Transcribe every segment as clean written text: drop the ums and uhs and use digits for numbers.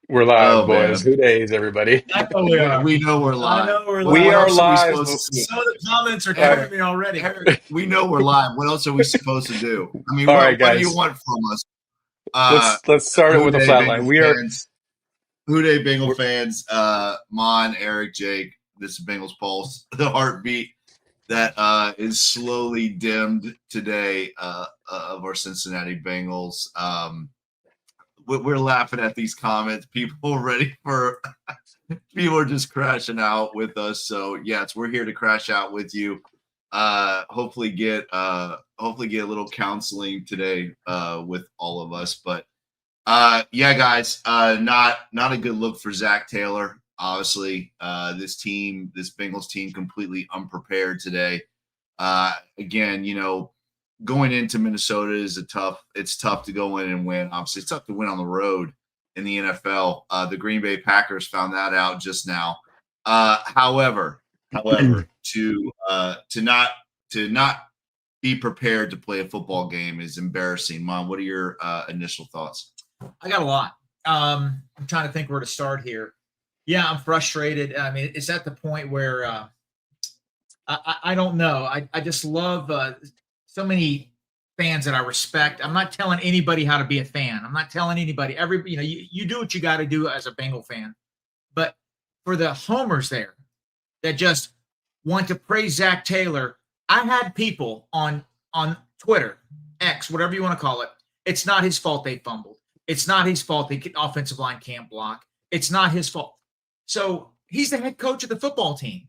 We're live, Oh boys. man, Who days, everybody? I know we are. we know we're I live. know we're What We live. what are else are we live. supposed to do? Some of the comments are All killing Eric, me already. Eric, we know we're live. What else are we supposed to do? I mean, All what right, what do you guys. want from us? Let's start it Who with a Day flat line. Bengal fans? Who Day Bengal fans? Mon, Eric, Jake. This is Bengals Pulse, the heartbeat that is slowly dimmed today of our Cincinnati Bengals. We're laughing at these comments. People ready for people are just crashing out with us. So yes, we're here to crash out with you. Hopefully get a little counseling today with all of us. But yeah, guys, not a good look for Zach Taylor. Obviously, this Bengals team, completely unprepared today. Again, going into Minnesota is it's tough to go in and win. Obviously, it's tough to win on the road in the NFL. The Green Bay Packers found that out just now. However, to not be prepared to play a football game is embarrassing. Mom, what are your initial thoughts? I got a lot. I'm trying to think where to start here. Yeah, I'm frustrated. I mean, it's at the point where I don't know. I just love so many fans that I respect. I'm not telling anybody how to be a fan. I'm not telling anybody. You do what you got to do as a Bengal fan. But for the homers there that just want to praise Zach Taylor, I had people on Twitter, X, whatever you want to call it. It's not his fault they fumbled. It's not his fault the offensive line can't block. It's not his fault. So he's the head coach of the football team.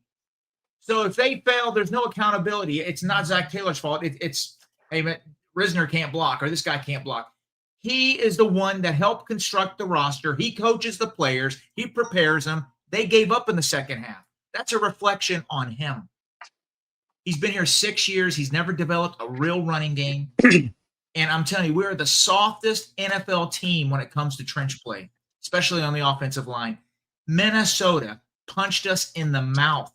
So if they fail, there's no accountability. It's not Zach Taylor's fault. It's hey, Risner can't block or this guy can't block. He is the one that helped construct the roster. He coaches the players. He prepares them. They gave up in the second half. That's a reflection on him. He's been here 6 years. He's never developed a real running game. And I'm telling you, we're the softest NFL team when it comes to trench play, especially on the offensive line. Minnesota punched us in the mouth.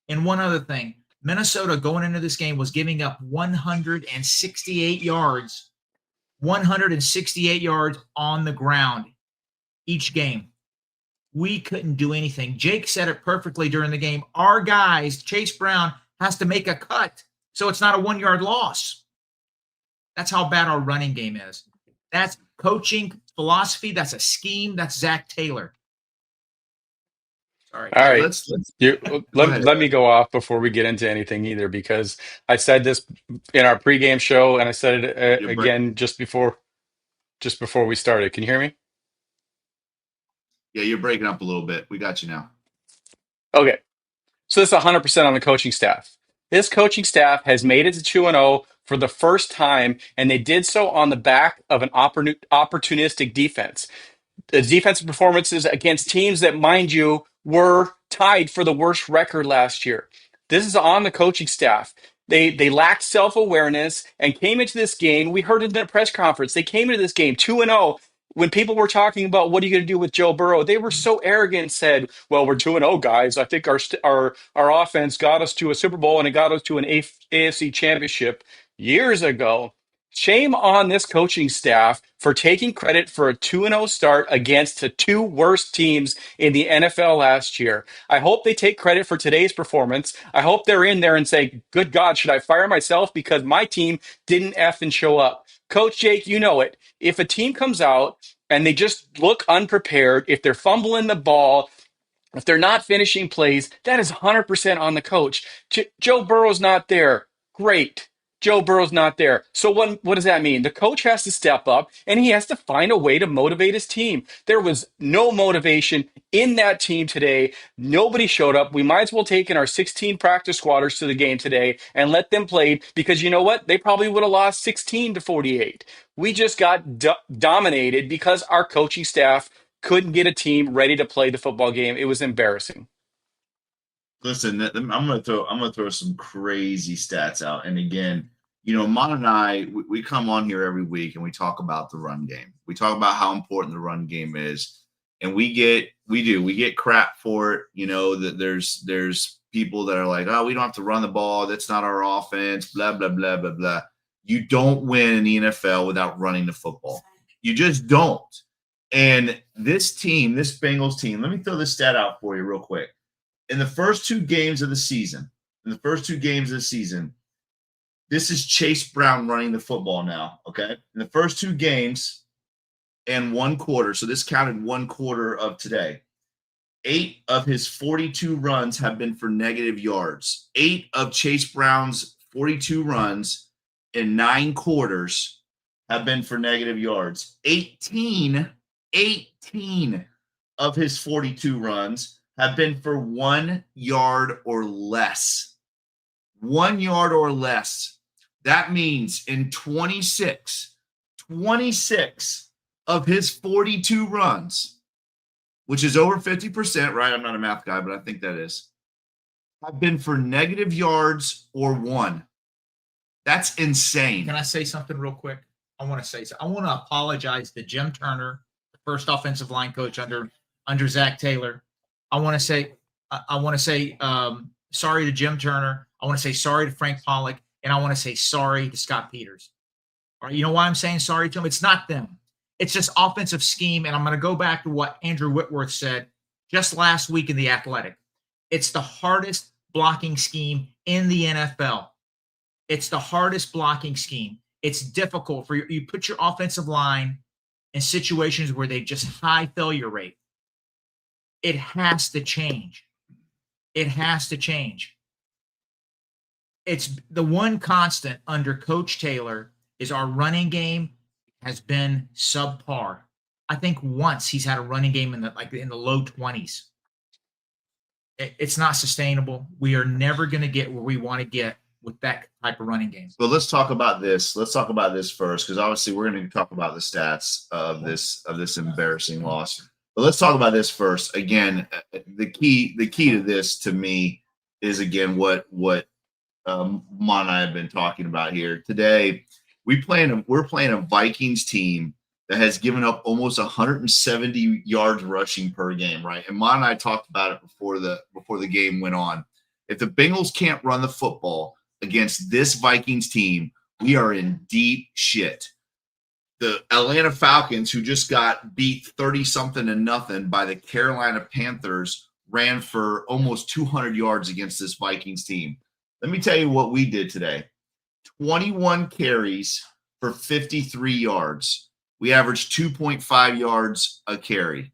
And one other thing, Minnesota going into this game was giving up 168 yards on the ground each game. We couldn't do anything. Jake said it perfectly during the game. Our guys, Chase Brown, has to make a cut, so it's not a 1 yard loss. That's how bad our running game is. That's coaching philosophy. That's a scheme. That's Zach Taylor. Sorry. All right. Let's Let me go off before we get into anything either, because I said this in our pregame show and I said it again just before we started. Can you hear me? Yeah, you're breaking up a little bit. We got you now. Okay. So this is 100% on the coaching staff. This coaching staff has made it to 2-0 for the first time, and they did so on the back of an opportunistic defense. The defensive performances against teams that, mind you, were tied for the worst record last year. This is on the coaching staff. They lacked self-awareness and came into this game. We heard it in the press conference. They came into this game 2-0. When people were talking about what are you going to do with Joe Burrow, they were so arrogant and said, "Well, we're 2-0, guys. I think our offense got us to a Super Bowl and it got us to an AFC championship years ago." Shame on this coaching staff for taking credit for a 2-0 start against the two worst teams in the NFL last year. I hope they take credit for today's performance. I hope they're in there and say, good God, should I fire myself because my team didn't effing show up? Coach Jake, you know it. If a team comes out and they just look unprepared, if they're fumbling the ball, if they're not finishing plays, that is 100% on the coach. Joe Burrow's not there. Great. Joe Burrow's not there. So what does that mean? The coach has to step up and he has to find a way to motivate his team. There was no motivation in that team today. Nobody showed up. We might as well take in our 16 practice squatters to the game today and let them play, because you know what? They probably would have lost 16-48. We just got dominated because our coaching staff couldn't get a team ready to play the football game. It was embarrassing. Listen, I'm gonna throw some crazy stats out. And again, Mon and I, we come on here every week and we talk about the run game. We talk about how important the run game is, and we get crap for it. That there's people that are like, oh, we don't have to run the ball. That's not our offense. Blah blah blah blah blah. You don't win in the NFL without running the football. You just don't. And this team, this Bengals team, let me throw this stat out for you real quick. In the first 2 games of the season, this is Chase Brown running the football now, okay? In the first 2 games and 1 quarter, so this counted 1 quarter of today, 8 of his 42 runs have been for negative yards. 8 of Chase Brown's 42 runs in 9 quarters have been for negative yards. 18 of his 42 runs have been for 1 yard or less. 1 yard or less. That means in 26 of his 42 runs, which is over 50%, right? I'm not a math guy, but I think that is, have been for negative yards or 1. That's insane. Can I say something real quick? I want to apologize to Jim Turner, the first offensive line coach under Zach Taylor. I want to say sorry to Jim Turner. I want to say sorry to Frank Pollock, and I want to say sorry to Scott Peters. All right, you know why I'm saying sorry to them? It's not them. It's just offensive scheme, and I'm going to go back to what Andrew Whitworth said just last week in The Athletic. It's the hardest blocking scheme in the NFL. It's the hardest blocking scheme. It's difficult for you put your offensive line in situations where they just high failure rate. It has to change. It has to change. It's the one constant under Coach Taylor is our running game has been subpar. I think once he's had a running game in the low 20s. It's not sustainable. We are never going to get where we want to get with that type of running game. But let's talk about this. Let's talk about this first, because obviously we're going to talk about the stats of this embarrassing loss. But let's talk about this first. Again, the key to this to me is again what Mon and I have been talking about here today. We're playing a Vikings team that has given up almost 170 yards rushing per game, right? And Mon and I talked about it before the game went on. If the Bengals can't run the football against this Vikings team, we are in deep shit. The Atlanta Falcons, who just got beat 30-something-0 by the Carolina Panthers, ran for almost 200 yards against this Vikings team. Let me tell you what we did today. 21 carries for 53 yards. We averaged 2.5 yards a carry.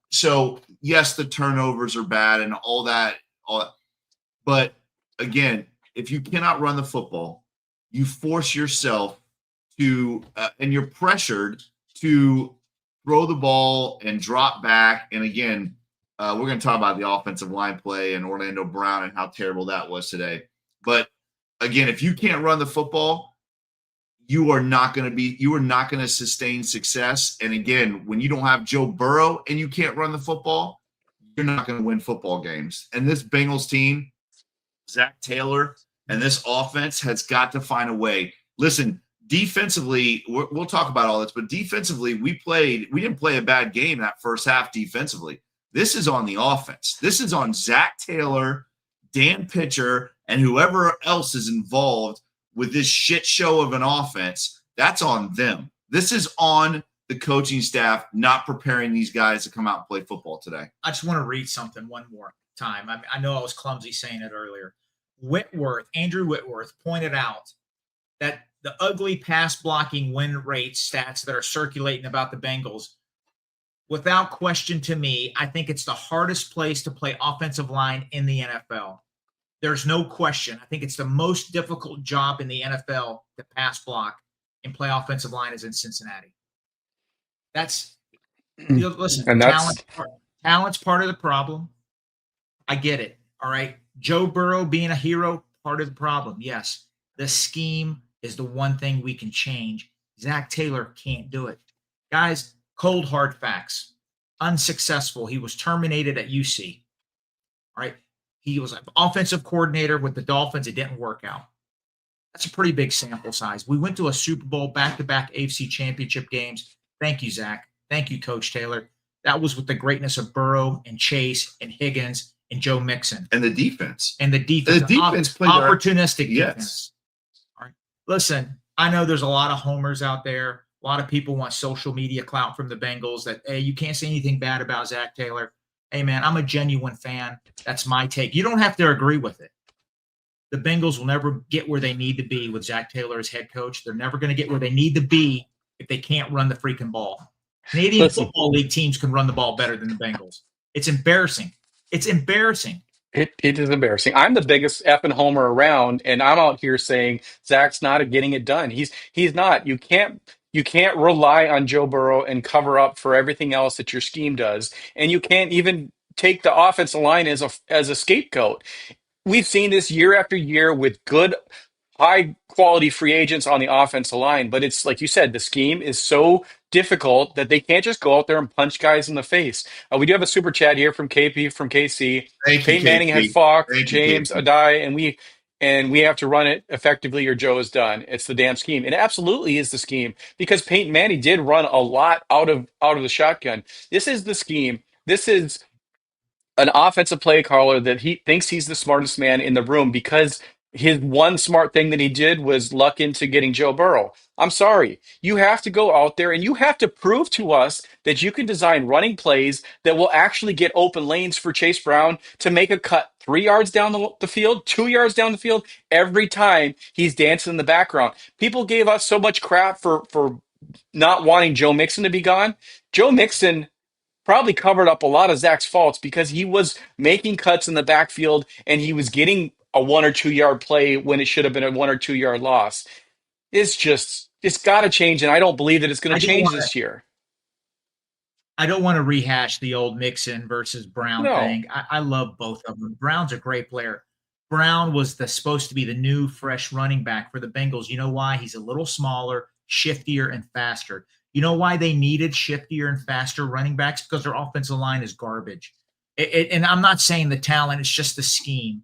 So, yes, the turnovers are bad and all that. But, again, if you cannot run the football, you force yourself to and you're pressured to throw the ball and drop back. And, again, we're going to talk about the offensive line play and Orlando Brown and how terrible that was today. But, again, if you can't run the football, you are not going to sustain success. And again, when you don't have Joe Burrow and you can't run the football, you're not going to win football games. And this Bengals team, Zach Taylor, and this offense has got to find a way. Listen, defensively, we'll talk about all this, but defensively, we didn't play a bad game that first half defensively. This is on the offense. This is on Zach Taylor, Dan Pitcher, and whoever else is involved with this shit show of an offense. That's on them. This is on the coaching staff not preparing these guys to come out and play football today. I just want to read something one more time. I know I was clumsy saying it earlier. Andrew Whitworth pointed out that the ugly pass blocking win rate stats that are circulating about the Bengals, without question to me, I think it's the hardest place to play offensive line in the NFL. There's no question. I think it's the most difficult job in the NFL to pass block and play offensive line is in Cincinnati. Listen, talent's part of the problem. I get it. All right. Joe Burrow being a hero, part of the problem. Yes. The scheme is the one thing we can change. Zach Taylor can't do it. Guys, cold hard facts. Unsuccessful. He was terminated at UC. All right. He was an offensive coordinator with the Dolphins. It didn't work out. That's a pretty big sample size. We went to a Super Bowl, back-to-back AFC championship games. Thank you, Zach. Thank you, Coach Taylor. That was with the greatness of Burrow and Chase and Higgins and Joe Mixon. And the defense. And the defense. Opportunistic defense. Yes. All right. Listen, I know there's a lot of homers out there. A lot of people want social media clout from the Bengals that, hey, you can't say anything bad about Zach Taylor. Hey, man, I'm a genuine fan. That's my take. You don't have to agree with it. The Bengals will never get where they need to be with Zach Taylor as head coach. They're never going to get where they need to be if they can't run the freaking ball. Canadian Listen, Football League teams can run the ball better than the Bengals. It's embarrassing. It's embarrassing. it is embarrassing. I'm the biggest effing homer around, and I'm out here saying Zach's not getting it done. He's not. You can't rely on Joe Burrow and cover up for everything else that your scheme does, and you can't even take the offensive line as a scapegoat. We've seen this year after year with good, high quality free agents on the offensive line, but it's like you said, the scheme is so difficult that they can't just go out there and punch guys in the face. We do have a super chat here from KP from KC. Thank you, Peyton Manning had KP. Falk, Thank you, James, KP. Adai, and we have to run it effectively or Joe is done. It's the damn scheme. It absolutely is the scheme because Peyton Manning did run a lot out of the shotgun. This is the scheme. This is an offensive play caller that he thinks he's the smartest man in the room because his one smart thing that he did was luck into getting Joe Burrow. I'm sorry. You have to go out there and you have to prove to us that you can design running plays that will actually get open lanes for Chase Brown to make a cut 3 yards down the field, 2 yards down the field every time he's dancing in the background. People gave us so much crap for not wanting Joe Mixon to be gone. Joe Mixon probably covered up a lot of Zach's faults because he was making cuts in the backfield and he was getting a 1 or 2 yard play when it should have been a 1 or 2 yard loss. It's got to change, and I don't believe that it's going I to don't change want to. this year. I don't want to rehash the old Mixon versus Brown No. thing. I love both of them. Brown's a great player. Brown was supposed to be the new fresh running back for the Bengals. You know why? He's a little smaller, shiftier, and faster. You know why they needed shiftier and faster running backs? Because their offensive line is garbage. And I'm not saying the talent, it's just the scheme.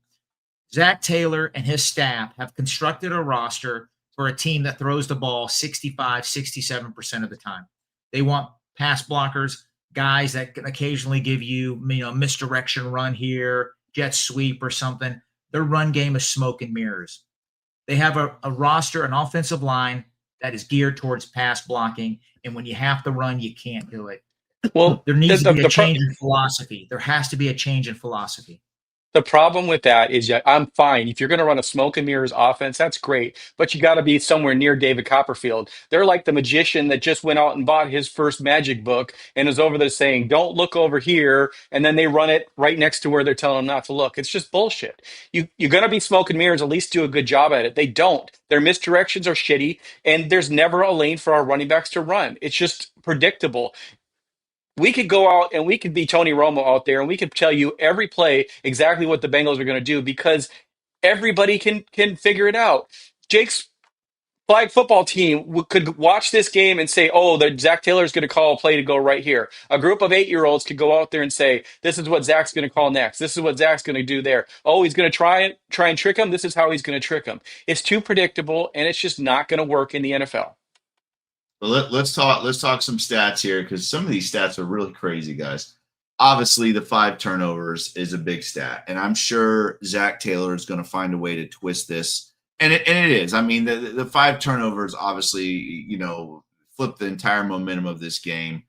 Zach Taylor and his staff have constructed a roster for a team that throws the ball 65, 67% of the time. They want pass blockers, guys that can occasionally give you, misdirection run here, jet sweep or something. Their run game is smoke and mirrors. They have a roster, an offensive line that is geared towards pass blocking. And when you have to run, you can't do it. Well, There the, needs to the, be a the, pro- change in philosophy. There has to be a change in philosophy. The problem with that is that I'm fine. If you're going to run a smoke and mirrors offense, that's great. But you got to be somewhere near David Copperfield. They're like the magician that just went out and bought his first magic book and is over there saying, don't look over here. And then they run it right next to where they're telling them not to look. It's just bullshit. You're going to be smoke and mirrors, at least do a good job at it. They don't. Their misdirections are shitty. And there's never a lane for our running backs to run. It's just predictable. We could go out and we could be Tony Romo out there and we could tell you every play exactly what the Bengals are going to do because everybody can figure it out. Jake's flag football team could watch this game and say, "Oh, Zach Taylor is going to call a play to go right here." A group of 8-year-olds could go out there and say, "This is what Zach's going to call next. This is what Zach's going to do there. Oh, he's going to try and trick him. This is how he's going to trick him." It's too predictable and it's just not going to work in the NFL. Well, let's talk some stats here because some of these stats are really crazy, guys. Obviously, the 5 turnovers is a big stat, and I'm sure Zach Taylor is going to find a way to twist this, and it is. I mean, the 5 turnovers obviously, flip the entire momentum of this game.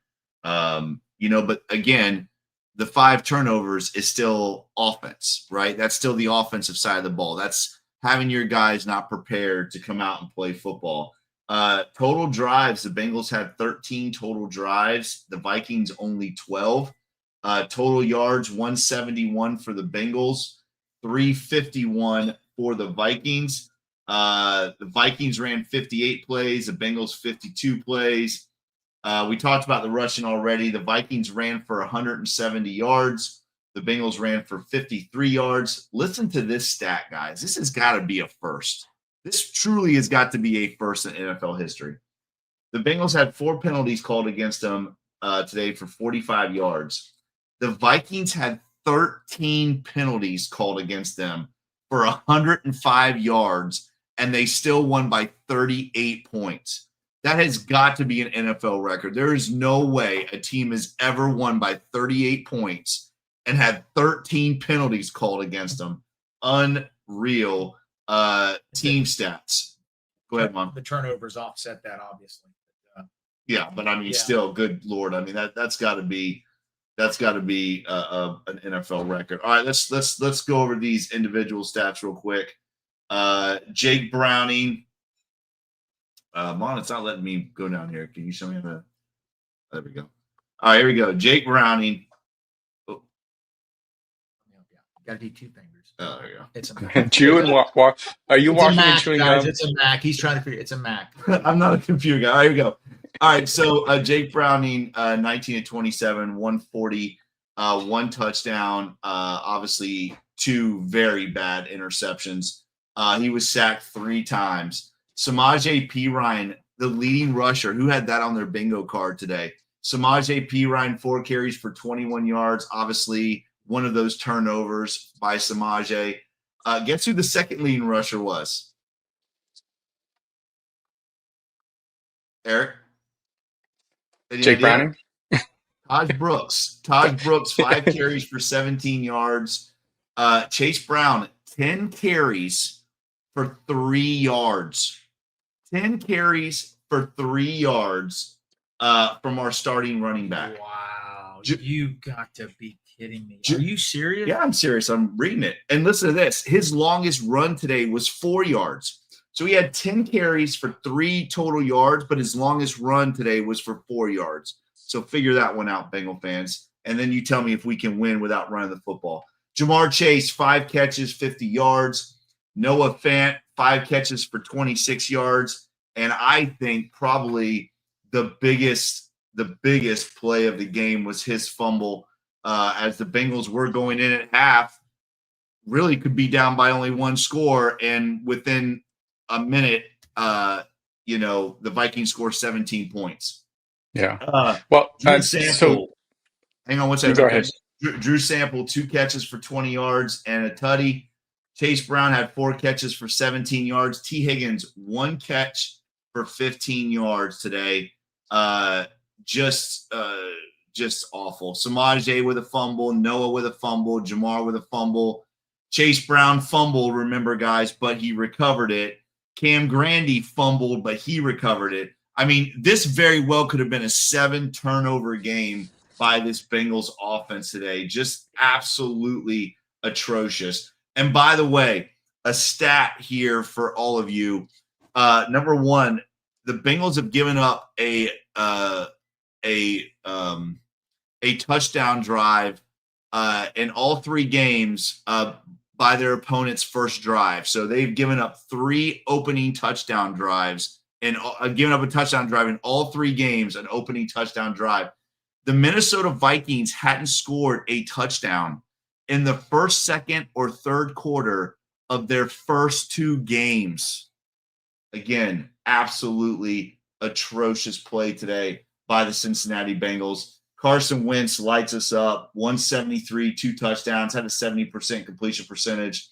But again, the 5 turnovers is still offense, right? That's still the offensive side of the ball. That's having your guys not prepared to come out and play football. Total drives, the Bengals had 13 total drives. The Vikings only 12. Total yards, 171 for the Bengals, 351 for the Vikings. The Vikings ran 58 plays, the Bengals 52 plays. We talked about the rushing already. The Vikings ran for 170 yards. The Bengals ran for 53 yards. Listen to this stat, guys. This has got to be a first. This truly has got to be a first in NFL history. The Bengals had 4 penalties called against them today for 45 yards. The Vikings had 13 penalties called against them for 105 yards, and they still won by 38 points. That has got to be an NFL record. There is no way a team has ever won by 38 points and had 13 penalties called against them. Unreal. Team stats. Go ahead, Mom. The turnovers offset that, obviously. Yeah, but I mean, Yeah. still, good Lord. I mean, that's got to be an NFL record. All right, let's go over these individual stats real quick. Jake Browning. Mon, it's not letting me go down here. Can you show me the? There we go. All right, here we go. Jake Browning. Oh, Yeah. Got to do two fingers. there you go. It's a Mac. Chew and walk. Are you It's a walking and Mac, chewing guys. gum? It's a Mac. He's trying to figure. It's a Mac. I'm not a computer guy. Here we go. All right, so Jake Browning, 19 to 27, 140, one touchdown. Obviously, two very bad interceptions. He was sacked 3 times. Samaje Perine, the leading rusher, who had that on their bingo card today. Samaje Perine, 4 carries for 21 yards. Obviously, one of those turnovers by Samaje. Guess who the second leading rusher was? Eric? Any Jake idea? Browning? Taj Brooks. Taj Brooks, 5 carries for 17 yards. Chase Brown, 10 carries for 3 yards. 10 carries for 3 yards from our starting running back. Wow. You got to be kidding me. Ju- Are you serious? Yeah, I'm serious. I'm reading it. And listen to this. His longest run today was 4 yards. So he had 10 carries for 3 total yards, but his longest run today was for 4 yards. So figure that one out, Bengal fans. And then you tell me if we can win without running the football. Jamar Chase, 5 catches, 50 yards. Noah Fant, 5 catches for 26 yards. And I think probably the biggest play of the game was his fumble as the Bengals were going in at half. Really could be down by only 1 score. And within a minute, the Vikings score 17 points. Yeah. Well, Drew Sample, hang on one second. Go ahead. Drew Sample, 2 catches for 20 yards and a tutty. Chase Brown had 4 catches for 17 yards. T. Higgins, 1 catch for 15 yards today. Just awful. Samaje with a fumble, Noah with a fumble, Jamar with a fumble. Chase Brown fumbled, remember, guys, but he recovered it. Cam Grandy fumbled, but he recovered it. I mean, this very well could have been a 7-turnover game by this Bengals offense today. Just absolutely atrocious. And by the way, a stat here for all of you. Number 1, the Bengals have given up a touchdown drive in all 3 games by their opponent's first drive. So they've given up 3 opening touchdown drives and given up a touchdown drive in all 3 games, an opening touchdown drive. The Minnesota Vikings hadn't scored a touchdown in the first, second, or third quarter of their first 2 games. Again, absolutely atrocious play today by the Cincinnati Bengals. Carson Wentz lights us up. 173, 2 touchdowns, had a 70% completion percentage.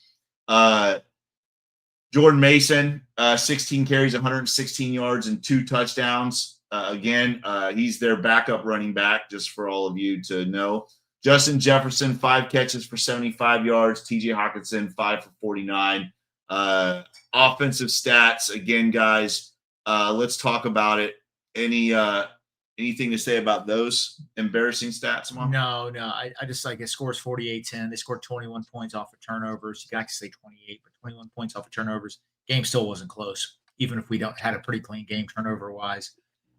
Jordan Mason, 16 carries, 116 yards, and 2 touchdowns. Again, he's their backup running back, just for all of you to know. Justin Jefferson, 5 catches for 75 yards. TJ Hawkinson, 5 for 49. Offensive stats, again, guys, let's talk about it. Anything to say about those embarrassing stats, Mom? No. I just like it scores 48-10. They scored 21 points off of turnovers. You got to say 28, but 21 points off of turnovers. Game still wasn't close, even if we had a pretty clean game turnover-wise.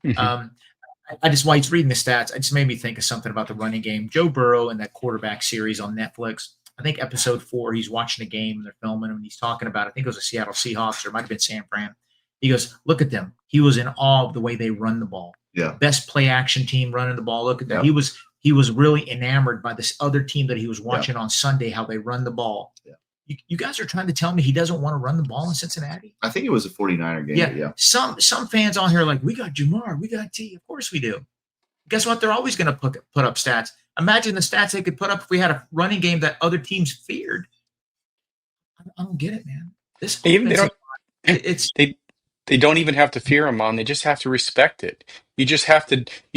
Mhm. I just, while he's reading the stats, it just made me think of something about the running game. Joe Burrow in that quarterback series on Netflix, I think episode 4, he's watching a game and they're filming him and he's talking about, I think it was the Seattle Seahawks or it might have been San Fran. He goes, look at them. He was in awe of the way they run the ball. Yeah. Best play action team running the ball. Look at that. Yeah. He was really enamored by this other team that he was watching on Sunday, how they run the ball. Yeah. You guys are trying to tell me he doesn't want to run the ball in Cincinnati? I think it was a 49er game. Yeah. Some fans on here are like, we got Jamar, we got T. Of course we do. Guess what? They're always going to put up stats. Imagine the stats they could put up if we had a running game that other teams feared. I don't get it, man. This Even it's they don't even have to fear him on. They just have to respect it. You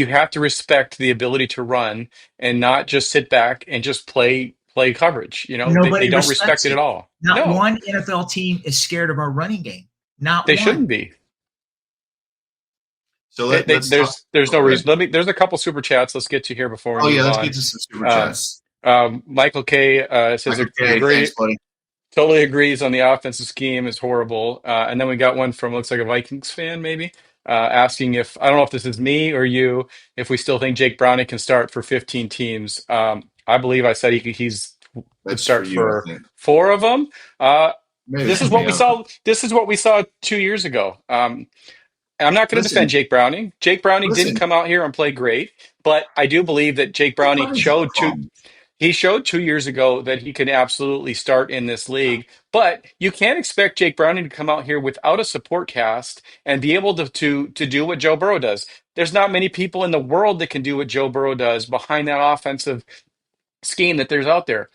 have to respect the ability to run and not just sit back and just play coverage. They nobody don't respects respect it at all. Not No, one NFL team is scared of our running game. Not they one. shouldn't be. So let's talk. There's Oh, no go ahead. reason. There's a couple super chats. Let's get to here before we Oh yeah, move let's on. get to some super Um, chats. Michael K says Michael K, thanks, agree. buddy. Totally agrees on the offensive scheme is horrible. And then we got one from looks like a Vikings fan maybe asking if I don't know if this is me or you if we still think Jake Browning can start for 15 teams. I believe I said he's would That's for start you, I for think. 4 of them. Uh, Maybe this it's is for what me. we I don't know. saw. This is what we saw 2 years ago. And I'm not going to defend Listen, Jake Browning. Jake Browning didn't listen. come out here and play great, but I do believe that Jake Jake Browning Browning's not the problem. he showed 2 years ago that he can absolutely start in this league. But you can't expect Jake Browning to come out here without a support cast and be able to do what Joe Burrow does. There's not many people in the world that can do what Joe Burrow does behind that offensive scheme that there's out there.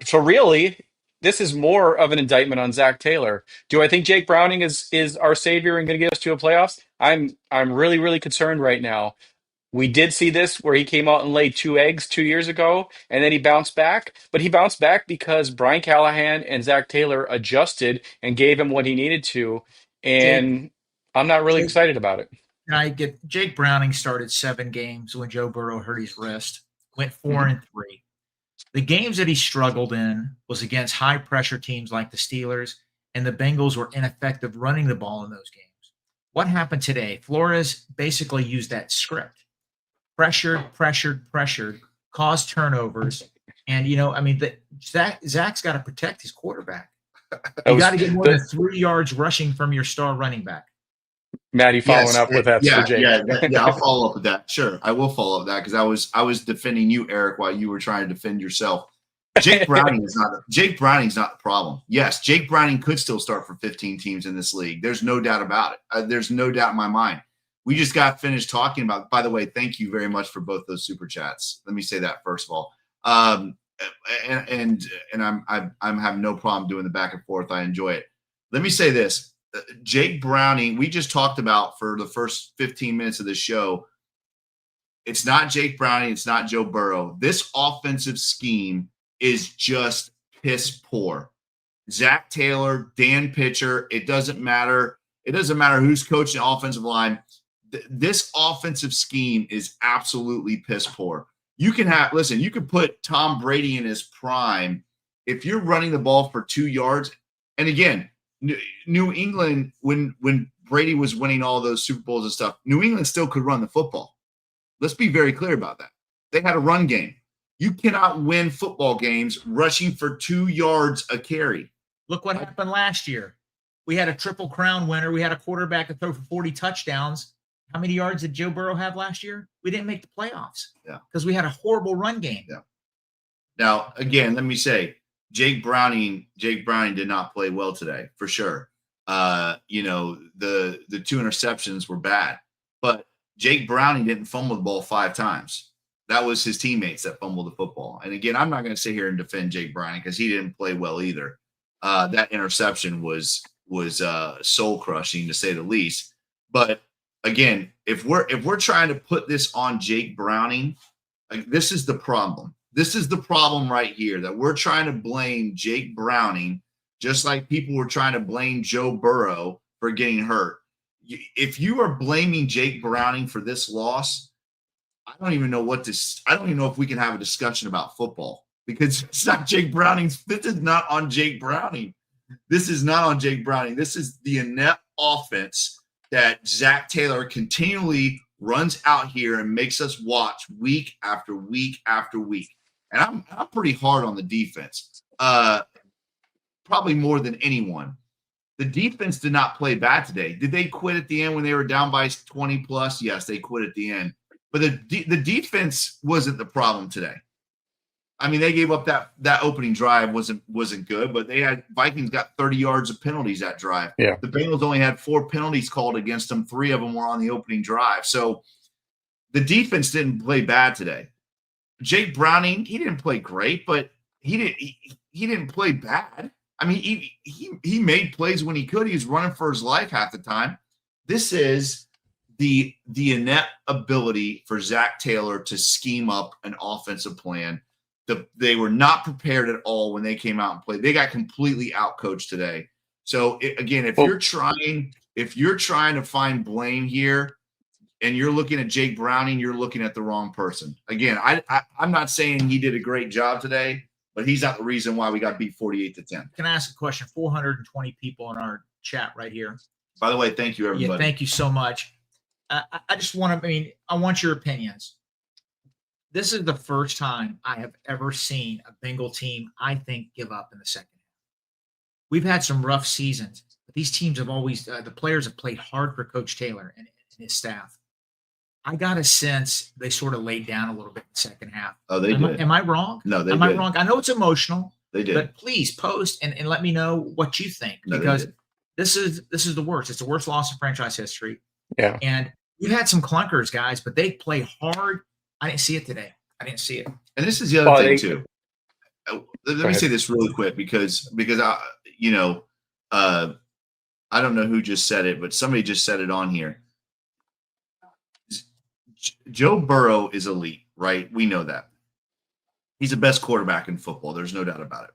So really, this is more of an indictment on Zach Taylor. Do I think Jake Browning is our savior and going to get us to a playoffs? I'm really concerned right now. We did see this where he came out and laid 2 eggs 2 years ago, and then he bounced back. But he bounced back because Brian Callahan and Zach Taylor adjusted and gave him what he needed to. Jake, And I'm not really Jake, excited about it. and I get Jake Browning started 7 games when Joe Burrow hurt his wrist, went 4 Mhm. and 3. The games that he struggled in was against high pressure teams like the Steelers, and the Bengals were ineffective running the ball in those games. What happened today? Flores basically used that script: pressured, caused turnovers, and I mean, Zach's got to protect his quarterback. That You was got to get more the than 3 yards rushing from your star running back. Maddie following Yes, up with that's for Jake. yeah. I'll follow up with that. Sure, I will follow up with that because I was defending you, Eric, while you were trying to defend yourself. Jake Browning is not the problem. Yes, Jake Browning could still start for 15 teams in this league. There's no doubt about it. There's no doubt in my mind. We just got finished talking about. By the way, thank you very much for both those super chats. Let me say that first of all. And I'm having no problem doing the back and forth. I enjoy it. Let me say this. Jake Browning, we just talked about for the first 15 minutes of the show. It's not Jake Browning. It's not Joe Burrow. This offensive scheme is just piss poor. Zach Taylor, Dan Pitcher, it doesn't matter. It doesn't matter who's coaching the offensive line. This offensive scheme is absolutely piss poor. You can put Tom Brady in his prime. If you're running the ball for 2 yards, and again, New England, when Brady was winning all those Super Bowls and stuff, New England still could run the football. Let's be very clear about that. They had a run game. You cannot win football games rushing for 2 yards a carry. Look what happened last year. We had a Triple Crown winner. We had a quarterback that threw for 40 touchdowns. How many yards did Joe Burrow have last year? We didn't make the playoffs. Yeah. Because we had a horrible run game. Yeah. Now, again, let me say, Jake Browning did not play well today, for sure. The 2 interceptions were bad, but Jake Browning didn't fumble the ball 5 times. That was his teammates that fumbled the football. And again, I'm not going to sit here and defend Jake Browning because he didn't play well either. That interception was soul crushing to say the least. But again, if we're trying to put this on Jake Browning, this is the problem. This is the problem right here, that we're trying to blame Jake Browning just like people were trying to blame Joe Burrow for getting hurt. If you are blaming Jake Browning for this loss, I don't even know if we can have a discussion about football because it's not Jake Browning's. This is not on Jake Browning. This is not on Jake Browning. This is the inept offense that Zach Taylor continually runs out here and makes us watch week after week after week. And I'm pretty hard on the defense, probably more than anyone. The defense did not play bad today. Did they quit at the end when they were down by 20 plus? Yes, they quit at the end. But the defense wasn't the problem today. I mean, they gave up that opening drive wasn't good, but Vikings got 30 yards of penalties that drive. Yeah. The Bengals only had 4 penalties called against them. 3 of them were on the opening drive. So the defense didn't play bad today. Jake Browning, he didn't play great, but he didn't play bad. I mean, he made plays when he could. He was running for his life half the time. This is the inept ability for Zach Taylor to scheme up an offensive plan. They were not prepared at all when they came out and played. They got completely outcoached today. So if you're trying to find blame here, and you're looking at Jake Browning, you're looking at the wrong person. Again, I'm not saying he did a great job today, but he's not the reason why we got beat 48-10. Can I ask a question? 420 people in our chat right here. By the way, thank you, everybody. Yeah, thank you so much. I just want to, I want your opinions. This is the first time I have ever seen a Bengal team, I think, give up in the second half. We've had some rough seasons, but these teams have always, the players have played hard for Coach Taylor and his staff. I got a sense they sort of laid down a little bit in the second half. Oh, they did. Am I wrong? No, they did. Am I wrong? I know it's emotional. They did. But please post and let me know what you think, because this is the worst. It's the worst loss in franchise history. Yeah. And we've had some clunkers, guys, but they play hard. I didn't see it today. I didn't see it. And this is the other thing too. Let me say this really quick because I don't know who just said it, but somebody just said it on here. Joe Burrow is elite, right? We know that. He's the best quarterback in football. There's no doubt about it.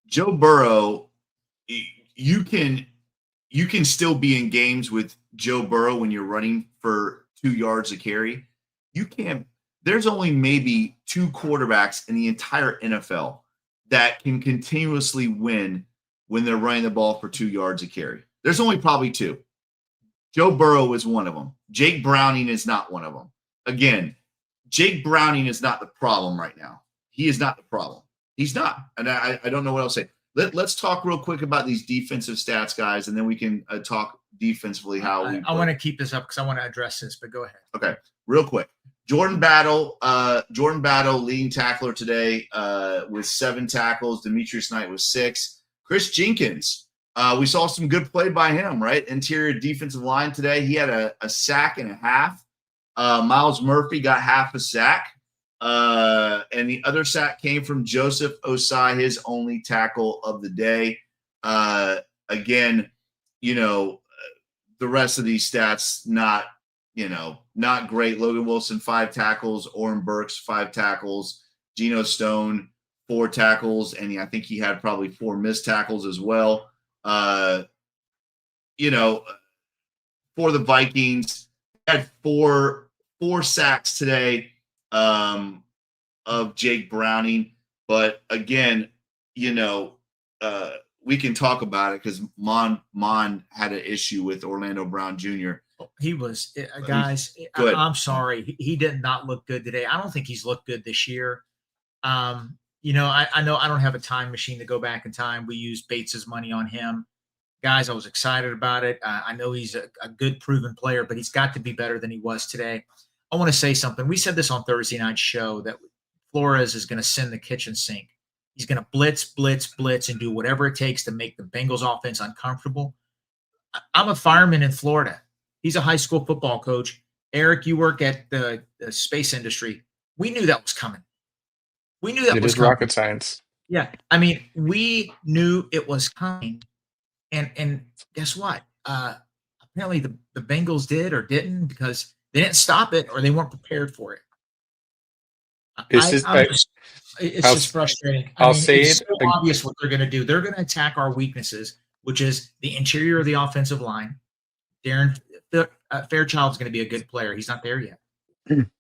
Joe Burrow, you can still be in games with Joe Burrow when you're running for 2 yards a carry. You can't. There's only maybe 2 quarterbacks in the entire NFL that can continuously win when they're running the ball for 2 yards a carry. There's only probably 2. Joe Burrow is one of them. Jake Browning is not one of them. Again, Jake Browning is not the problem right now. He is not the problem. He's not. And I don't know what else to say. Let's talk real quick about these defensive stats, guys, and then we can talk defensively how I want to keep this up because I want to address this, but go ahead. Okay, real quick. Jordan Battle, leading tackler today with 7 tackles. Demetrius Knight with 6. Chris Jenkins, we saw some good play by him, right? Interior defensive line today. He had a sack and a half. Miles Murphy got half a sack. And the other sack came from Joseph Osai, his only tackle of the day. Again, the rest of these stats, not great. Logan Wilson, 5 tackles. Orrin Burks, 5 tackles. Geno Stone, 4 tackles. And I think he had probably 4 missed tackles as well. For the Vikings, had four sacks today of Jake Browning. But again, we can talk about it because Mon had an issue with Orlando Brown Jr. He was, guys, I'm sorry. He did not look good today. I don't think he's looked good this year. I know I don't have a time machine to go back in time. We used Bates's money on him. Guys, I was excited about it. I know he's a good proven player, but he's got to be better than he was today. I want to say something. We said this on Thursday night's show that Flores is going to send the kitchen sink. He's going to blitz, and do whatever it takes to make the Bengals offense uncomfortable. I'm a fireman in Florida. He's a high school football coach. Eric, you work at the space industry. We knew that was coming. We knew that it was is coming. Rocket science. Yeah. We knew it was coming. And guess what? Apparently the Bengals did or didn't because they didn't stop it or they weren't prepared for it. It's just frustrating. It's so obvious what they're going to do. They're going to attack our weaknesses, which is the interior of the offensive line. Darren Fairchild's going to be a good player. He's not there yet.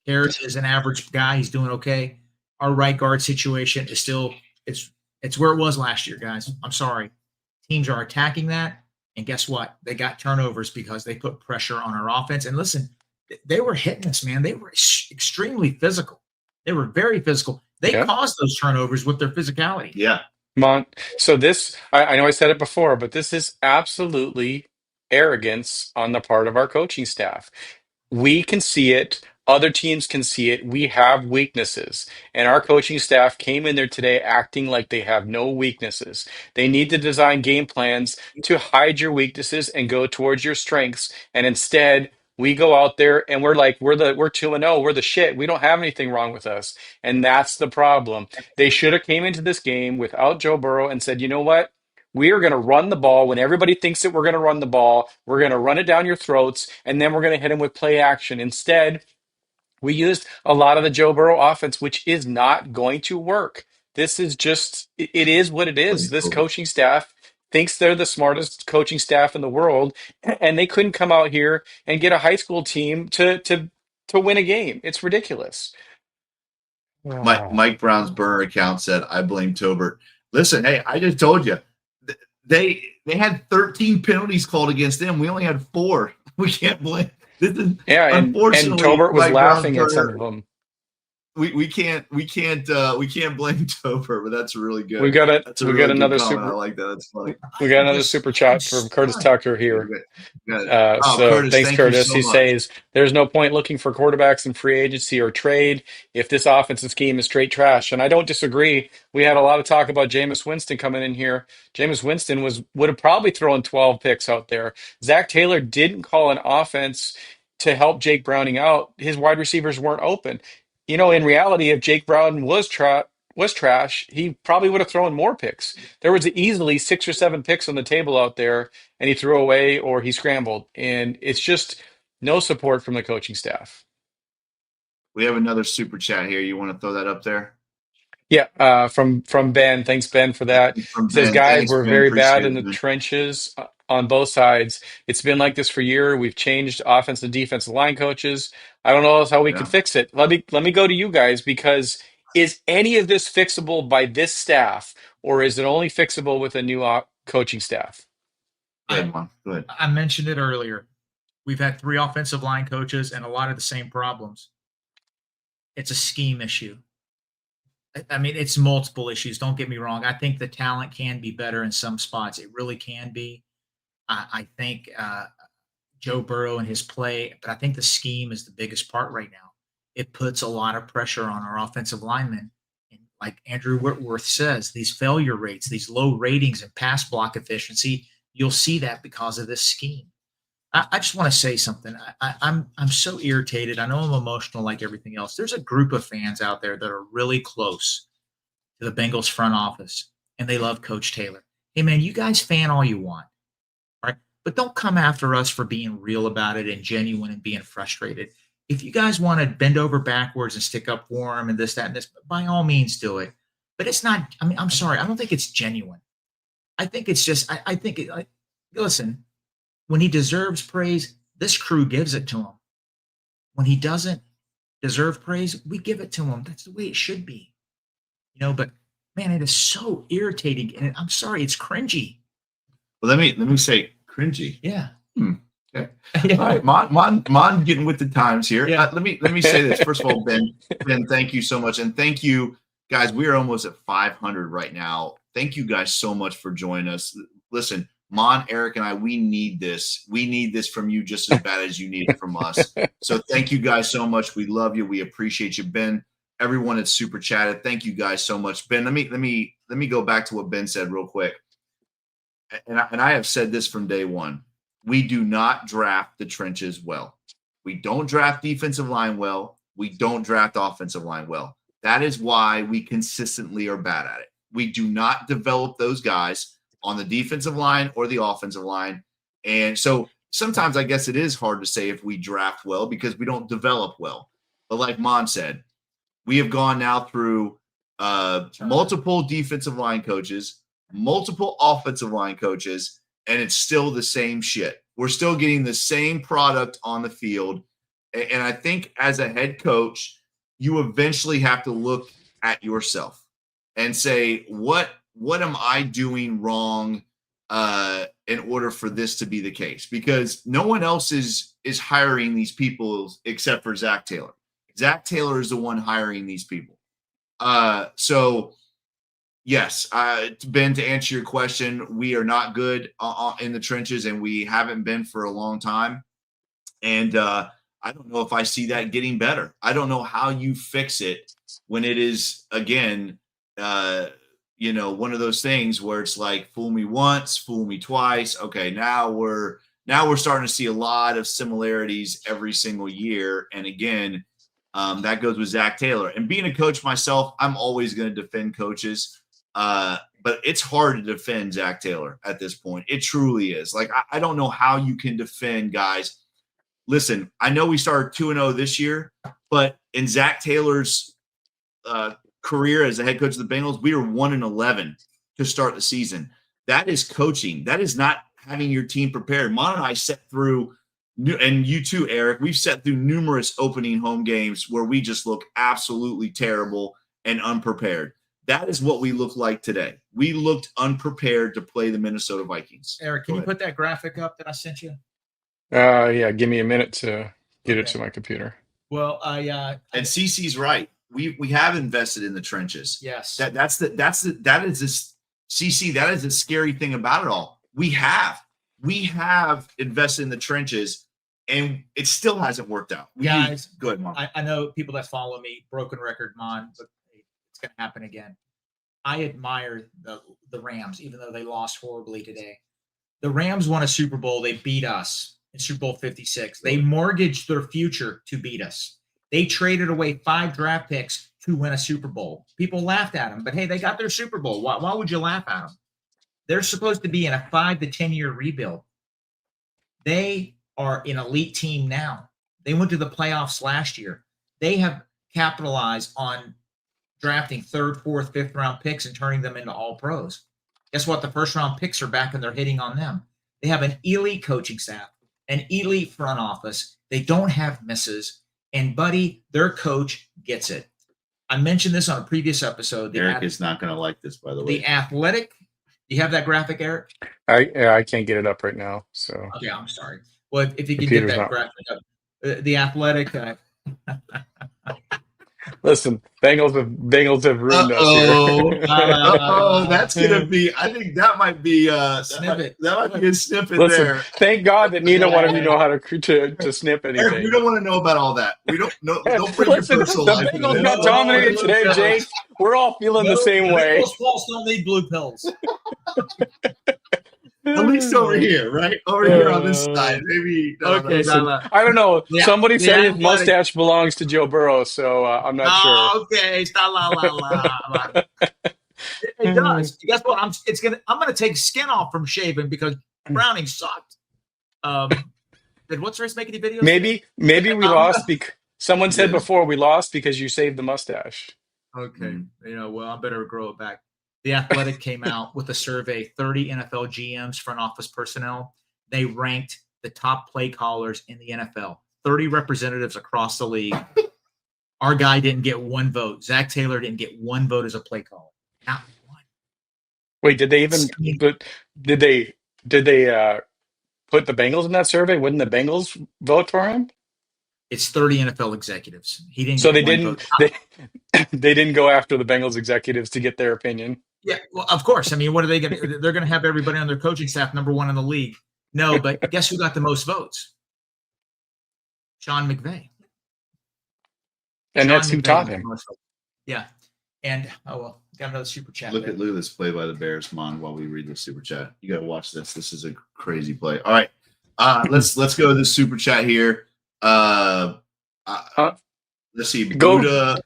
Harris is an average guy. He's doing okay. Our right guard situation is still it's where it was last year, guys. I'm sorry. Teams are attacking that, and guess what? They got turnovers because they put pressure on our offense. And listen, they were hitting us, man. They were extremely physical. They were very physical. They caused those turnovers with their physicality. Yeah. So this, I know I said it before, but this is absolutely arrogance on the part of our coaching staff. We can see it. Other teams can see it. We have weaknesses. And our coaching staff came in there today acting like they have no weaknesses. They need to design game plans to hide your weaknesses and go towards your strengths. And instead, we go out there and we're 2-0. We're the shit. We don't have anything wrong with us. And that's the problem. They should have came into this game without Joe Burrow and said, you know what? We are going to run the ball when everybody thinks that we're going to run the ball. We're going to run it down your throats, and then we're going to hit them with play action. Instead, we used a lot of the Joe Burrow offense, which is not going to work. This is just, it is what it is. This coaching staff thinks they're the smartest coaching staff in the world, and they couldn't come out here and get a high school team to win a game. It's ridiculous. Mike Brown's burner account said, "I blame Tobert." Listen, hey, I just told you, they had 13 penalties called against them. We only had 4. We can't blame. This is Yeah, and unfortunately Tobert was Mike Brown's laughing at some of burner. them. We can't blame Topher, but that's really good. We got That's a we got really good another comment. I super like that. That's funny. we got another Just, super I'm chat from Curtis stunned. Tucker here. Good. Oh, So Curtis, thanks, thank you Curtis. so He much. says there's no point looking for quarterbacks in free agency or trade if this offensive scheme is straight trash. And I don't disagree. We had a lot of talk about Jameis Winston coming in here. Jameis Winston would have probably thrown 12 picks out there. Zach Taylor didn't call an offense to help Jake Browning out. His wide receivers weren't open. In reality, if Jake Brown was trash, he probably would have thrown more picks. There was easily 6 or 7 picks on the table out there, and he threw away or he scrambled. And it's just no support from the coaching staff. We have another super chat here. You want to throw that up there? Yeah, from Ben. Thanks, Ben, for that. He From says, Ben. guys, Thanks, we're Ben. very bad Appreciate in it, the Ben. trenches on both sides. It's been like this for years. We've changed offensive and defensive line coaches. I don't know how we could Yeah. fix it. Let me go to you guys, because is any of this fixable by this staff, or is it only fixable with a new coaching staff? Go ahead, Mom. Go ahead. I mentioned it earlier. We've had 3 offensive line coaches and a lot of the same problems. It's a scheme issue. I mean, it's multiple issues. Don't get me wrong. I think the talent can be better in some spots. It really can be. I think Joe Burrow and his play, but I think the scheme is the biggest part right now. It puts a lot of pressure on our offensive linemen. And like Andrew Whitworth says, these failure rates, these low ratings and pass block efficiency, you'll see that because of this scheme. I just want to say something. I'm so irritated. I know I'm emotional like everything else. There's a group of fans out there that are really close to the Bengals front office, and they love Coach Taylor. Hey, man, you guys fan all you want, right? But don't come after us for being real about it and genuine and being frustrated. If you guys want to bend over backwards and stick up for him and this, that, and this, by all means do it. But it's not, I mean, I'm sorry. I don't think it's genuine. I think it's just, I think, listen, when he deserves praise, this crew gives it to him. When he doesn't deserve praise, we give it to him. That's the way it should be. But man, it is so irritating. And I'm sorry, it's cringy. Well, let me say cringy. Yeah. Okay. Yeah. All right, Mon getting with the times here. Yeah. Let me say this. First of all, Ben, thank you so much. And thank you, guys. We are almost at 500 right now. Thank you guys so much for joining us. Listen, Mon, Eric, and I, we need this. We need this from you just as bad as you need it from us. So thank you guys so much. We love you. We appreciate you, Ben. Everyone that's super chatted, thank you guys so much. Ben, let me go back to what Ben said real quick. And I have said this from day one. We do not draft the trenches well. We don't draft defensive line well. We don't draft offensive line well. That is why we consistently are bad at it. We do not develop those guys on the defensive line or the offensive line. And so sometimes I guess it is hard to say if we draft well because we don't develop well. But like Mon said, we have gone now through multiple defensive line coaches, multiple offensive line coaches, and it's still the same shit. We're still getting the same product on the field. And I think as a head coach, you eventually have to look at yourself and say, what am I doing wrong in order for this to be the case? Because no one else is hiring these people except for Zach Taylor. Zach Taylor is the one hiring these people. So yes, Ben, to answer your question, we are not good in the trenches, and we haven't been for a long time. And I don't know if I see that getting better. I don't know how you fix it when it is, again, one of those things where it's like, fool me once, fool me twice. Okay, now we're starting to see a lot of similarities every single year. And again, that goes with Zach Taylor. And being a coach myself, I'm always going to defend coaches. But it's hard to defend Zach Taylor at this point. It truly is. Like, I don't know how you can defend guys. Listen, I know we started 2-0 this year, but in Zach Taylor's career as a head coach of the Bengals, we were 1-11 to start the season. That is coaching. That is not having your team prepared. Mon and I set through, and you too, Eric, we've set through numerous opening home games where we just look absolutely terrible and unprepared. That is what we look like today. We looked unprepared to play the Minnesota Vikings. Eric, can you put that graphic up that I sent you? Yeah, give me a minute to get it to my computer. Well, and CC's right. We have invested in the trenches. Yes. That is this CC. That is the scary thing about it all. We have invested in the trenches, and it still hasn't worked out. Guys, go ahead, Mom. I know people that follow me, broken record, Mon, but it's going to happen again. I admire the Rams, even though they lost horribly today. The Rams won a Super Bowl. They beat us in Super Bowl 56. They mortgaged their future to beat us. They traded away 5 draft picks to win a Super Bowl. People laughed at them, but hey, they got their Super Bowl. Why would you laugh at them? They're supposed to be in a 5 to 10 year rebuild. They are an elite team now. They went to the playoffs last year. They have capitalized on drafting 3rd, 4th, 5th round picks and turning them into all pros. Guess what? The first round picks are back and they're hitting on them. They have an elite coaching staff, an elite front office. They don't have misses. And, buddy, their coach gets it. I mentioned this on a previous episode. Eric is not going to like this, by the way. The athletic. You have that graphic, Eric? I can't get it up right now. So okay, I'm sorry. Well, if you can get that graphic up, the athletic. Listen, Bengals have ruined us here. That's gonna be. I think that might be snippet. That might be a snippet. Listen, there. Thank God that neither one of you know how to snip anything. Eric, we don't want to know about all that. We don't know. Don't bring your personal the life. Bengals got dominated today, Jake. We're all feeling the same way. Bengals Pulse don't need blue pills. At least over here, right? Over here on this side. Maybe. Okay. I don't know. Somebody said his mustache belongs to Joe Burrow, so I'm not sure. Okay. It does. Guess what? I'm gonna take skin off from shaving because Browning sucked. Did what's race make any videos? Maybe we lost because someone said before we lost because you saved the mustache. Okay. Well, I better grow it back. The Athletic came out with a survey, 30 NFL GMs, front office personnel. They ranked the top play callers in the NFL, 30 representatives across the league. Our guy didn't get 1 vote. Zach Taylor didn't get 1 vote as a play caller. Not 1. Wait, did they even did they put the Bengals in that survey? Wouldn't the Bengals vote for him? It's 30 NFL executives. He didn't. So they didn't. They didn't go after the Bengals executives to get their opinion. Yeah, well, of course. I mean, what are they going to? They're going to have everybody on their coaching staff number 1 in the league. No, but guess who got the most votes? Sean McVay. And that's who taught him. Yeah, and got another super chat. Look at this play by the Bears, Mon, while we read the super chat. You got to watch this. This is a crazy play. All right, let's go to the super chat here. Let's see. Buddha,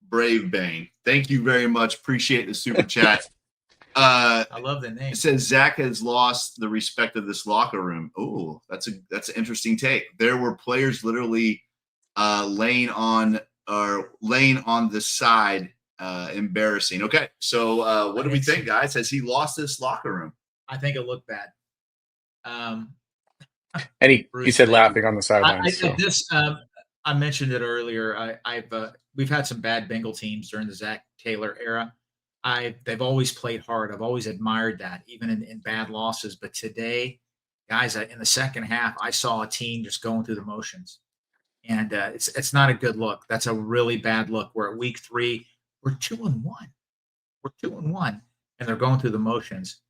Brave Bane. Thank you very much. Appreciate the super chat. I love the name. It says Zach has lost the respect of this locker room. Oh, that's an interesting take. There were players literally laying on the side. Embarrassing. Okay, so what do we think, guys? Has he lost this locker room? I think it looked bad. And he said laughing on the sidelines. I mentioned it earlier. We've had some bad Bengal teams during the Zach Taylor era. They've always played hard. I've always admired that, even in bad losses. But today, guys, in the second half, I saw a team just going through the motions, and it's not a good look. That's a really bad look. We're at week 3. We're 2-1. We're 2-1, and they're going through the motions.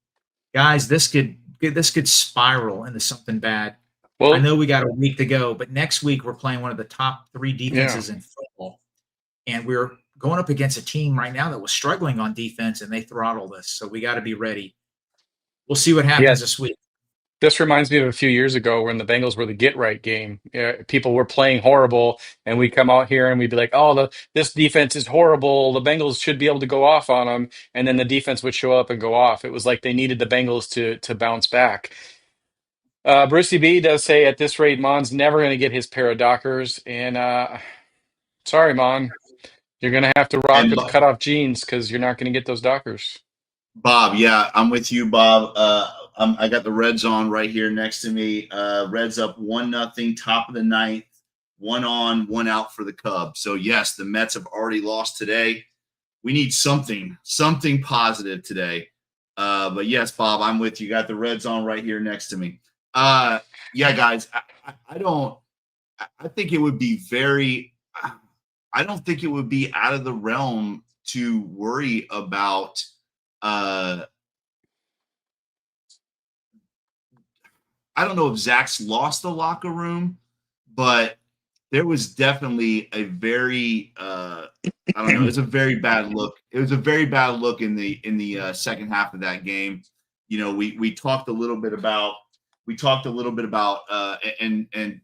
Guys, this could spiral into something bad. Well, I know we got a week to go, but next week we're playing one of the top 3 defenses in football, and we're going up against a team right now that was struggling on defense, and they throttled us. So we got to be ready. We'll see what happens this week. This reminds me of a few years ago when the Bengals were the get-right game. People were playing horrible, and we'd come out here and we'd be like, oh, this defense is horrible. The Bengals should be able to go off on them. And then the defense would show up and go off. It was like they needed the Bengals to bounce back. Brucey B does say at this rate, Mon's never going to get his pair of Dockers. And sorry, Mon, you're going to have to rock the cutoff jeans because you're not going to get those Dockers. Bob, yeah, I'm with you, Bob. I got the Reds on right here next to me. Reds up 1-0, top of the ninth, one on, one out for the Cubs. So yes, the Mets have already lost today. We need something positive today. But yes, Bob, I'm with you. Got the Reds on right here next to me. Yeah, guys, I don't. I think it would be very. I don't think it would be out of the realm to worry about. Uh, I don't know if Zach's lost the locker room, but there was definitely a very I don't know, it was a very bad look. It was a very bad look in the second half of that game. You know, we talked a little bit about and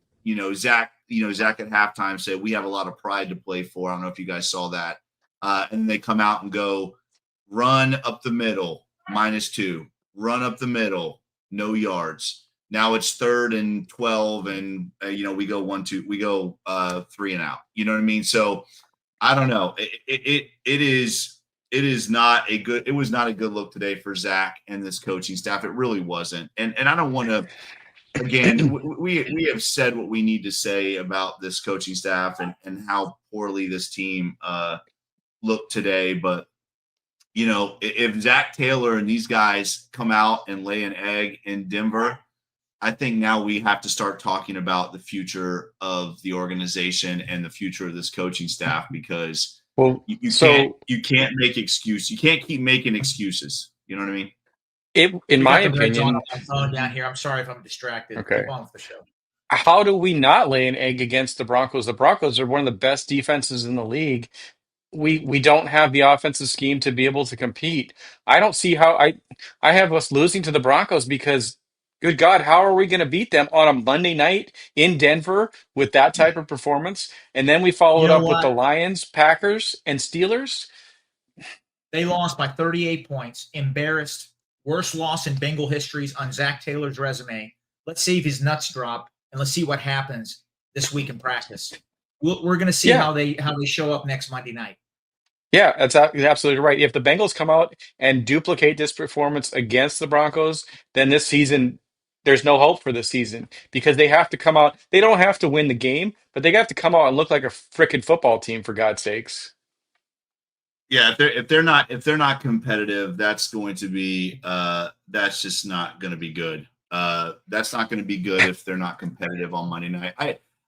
Zach at halftime said we have a lot of pride to play for. I don't know if you guys saw that. And they come out and go run up the middle, -2, run up the middle, no yards. Now it's 3rd and 12, and we go 1-2, we go 3 and out. You know what I mean? So I don't know. It is not a good. It was not a good look today for Zach and this coaching staff. It really wasn't. And I don't want to. Again, we have said what we need to say about this coaching staff and how poorly this team looked today. But if Zach Taylor and these guys come out and lay an egg in Denver, I think now we have to start talking about the future of the organization and the future of this coaching staff, because Well, you so can't make excuses. You can't keep making excuses. You know what I mean? in We my got the Reds on opinion, my phone down here. I'm sorry if I'm distracted. okay, Keep on with the show. how do we not lay an egg against the Broncos? The Broncos are one of the best defenses in the league. We don't have the offensive scheme to be able to compete. I don't see how I have us losing to the Broncos because good God, how are we going to beat them on a Monday night in Denver with that type of performance? And then we follow You it know up with the what? Lions, Packers, and Steelers. They lost by 38 points. Embarrassed. Worst loss in Bengal history's on Zach Taylor's resume. Let's see if his nuts drop, and let's see what happens this week in practice. We're going to see Yeah. how they show up next Monday night. Yeah, you're absolutely right. If the Bengals come out and duplicate this performance against the Broncos, then this season, there's no hope for this season because they have to come out. They don't have to win the game, but they have to come out and look like a freaking football team, for God's sakes. Yeah, if they're not competitive, that's going to be that's just not going to be good. That's not going to be good if they're not competitive on Monday night.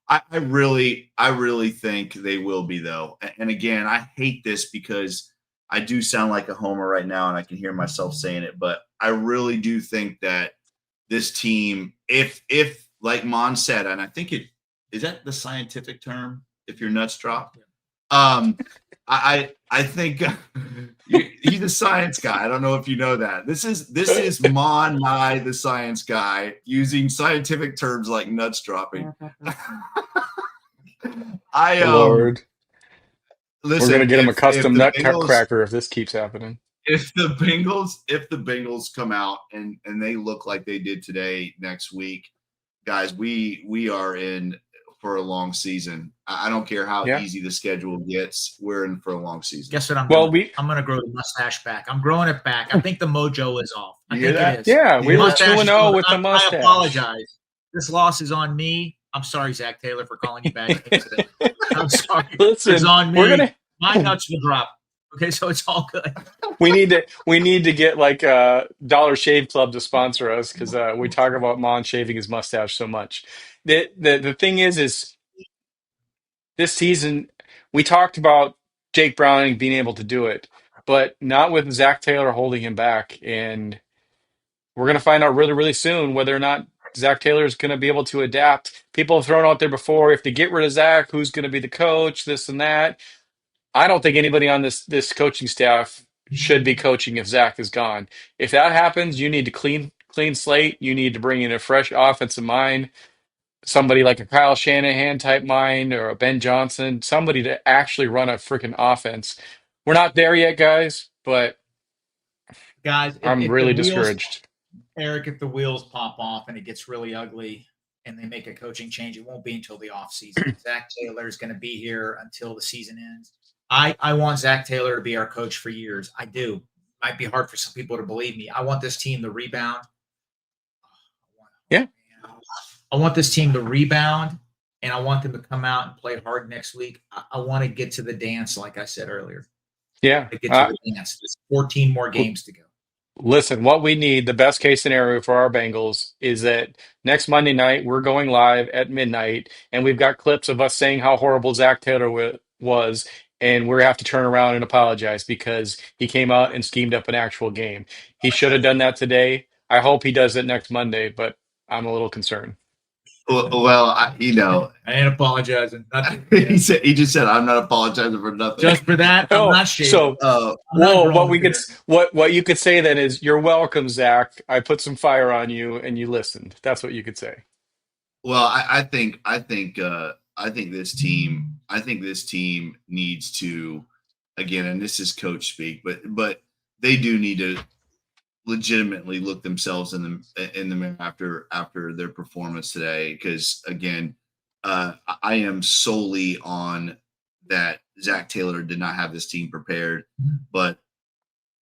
I really think they will be, though. And again, I hate this because I do sound like a homer right now, and I can hear myself saying it, but I really do think that this team, if like Mon said, and I think it is that the scientific term, if your nuts drop. I think he's a science guy. I don't know if you know that. This is Mon Nye, the science guy, using scientific terms like nuts dropping. I Lord, we're gonna listen. get him a If custom the nut Bengals cracker if this keeps happening. if the Bengals come out and they look like they did today next week, guys, we are in for a long season. I don't care how Yeah. easy the schedule gets. We're in for a long season. Guess what I'm Well, doing? I'm going to grow the mustache back. I'm growing it back. I think the mojo is off. I You hear think that? it is. yeah, The we were mustache is 2-0 going. with the I mustache. apologize. This loss is on me. I'm sorry, Zach Taylor, for calling you back. I'm sorry. Listen, It's on we're me. gonna My nuts will drop. Okay, so it's all good. we need to get like Dollar Shave Club to sponsor us because we talk about Mon shaving his mustache so much. The thing is this season we talked about Jake Browning being able to do it, but not with Zach Taylor holding him back. And we're gonna find out really, really soon whether or not Zach Taylor is gonna be able to adapt. People have thrown out there before if they get rid of Zach, who's gonna be the coach, this and that. I don't think anybody on this coaching staff should be coaching if Zach is gone. If that happens, you need to clean slate. You need to bring in a fresh offensive mind, somebody like a Kyle Shanahan type mind or a Ben Johnson, somebody to actually run a freaking offense. We're not there yet, guys, but Guys, I'm if the really wheels, discouraged. Eric, if the wheels pop off and it gets really ugly and they make a coaching change, it won't be until the offseason. Zach Taylor is going to be here until the season ends. I want Zach Taylor to be our coach for years. I do. Might be hard for some people to believe me. I want this team to rebound. Yeah. I want this team to rebound, and I want them to come out and play hard next week. I want to get to the dance, like I said earlier. Yeah. To get to the dance. There's 14 more games to go. Listen, what we need, the best case scenario for our Bengals is that next Monday night we're going live at midnight, and we've got clips of us saying how horrible Zach Taylor was, and we have to turn around and apologize because he came out and schemed up an actual game. He should have done that today. I hope he does it next Monday, but I'm a little concerned. Well, I ain't apologizing. he just said, "I'm not apologizing for nothing." Just for that, I'm not shaving. So, what you could say then is, "You're welcome, Zach. I put some fire on you, and you listened." That's what you could say. Well, I think this team needs to, again, and this is coach speak, but they do need to legitimately look themselves in the mirror after their performance today, because again, I am solely on that Zach Taylor did not have this team prepared. But